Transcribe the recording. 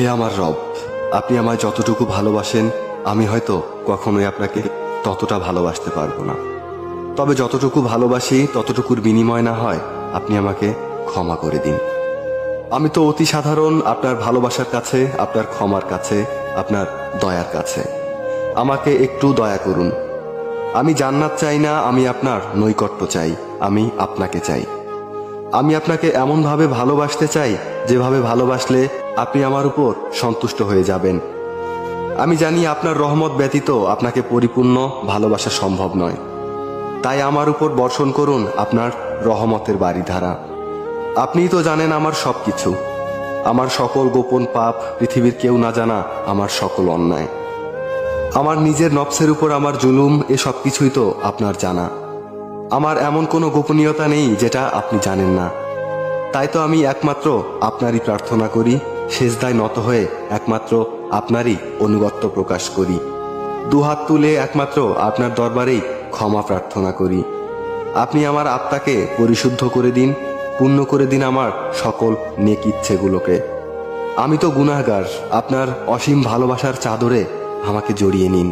হে আমার রব, আপনি আমায় যতটুকু ভালোবাসেন আমি হয়তো কখনোই আপনাকে ততটা ভালোবাসতে পারবো না। তবে যতটুকু ভালোবাসি ততটুকুর বিনিময় না হয় আপনি আমাকে ক্ষমা করে দিন। আমি তো অতি সাধারণ আপনার ভালোবাসার কাছে, আপনার ক্ষমার কাছে, আপনার দয়ার কাছে। আমাকে একটু দয়া করুন। আমি জান্নাত চাই না, আমি আপনার নৈকট্য চাই, আমি আপনাকে চাই। আমি আপনাকে এমনভাবে ভালোবাসতে চাই যেভাবে ভালোবাসলে আপনি আমার উপর সন্তুষ্ট হয়ে যাবেন। আমি জানি আপনার রহমত ব্যতীত আপনাকে পরিপূর্ণ ভালোবাসা সম্ভব নয়। তাই আমার উপর বর্ষণ করুন আপনার রহমতের বারিধারা। আপনিই তো জানেন আমার সব কিছু, আমার সকল গোপন পাপ, পৃথিবীর কেউ না জানা আমার সকল অন্যায়, আমার নিজের নফসের উপর আমার জুলুম, এ সব কিছুই তো আপনার জানা। আমার এমন কোনো গোপনীয়তা নেই যেটা আপনি জানেন না। তাই তো আমি একমাত্র আপনারই প্রার্থনা করি, সেজদায় নত হয়ে একমাত্র আপনারই অনুগত্য প্রকাশ করি, দুহাত তুলে একমাত্র আপনার দরবারেই ক্ষমা প্রার্থনা করি। আপনি আমার আত্মাকে পরিশুদ্ধ করে দিন, পূর্ণ করে দিন আমার সকল নেক ইচ্ছেগুলোকে। আমি তো গুনাহগার, আপনার অসীম ভালোবাসার চাদরে আমাকে জড়িয়ে নিন।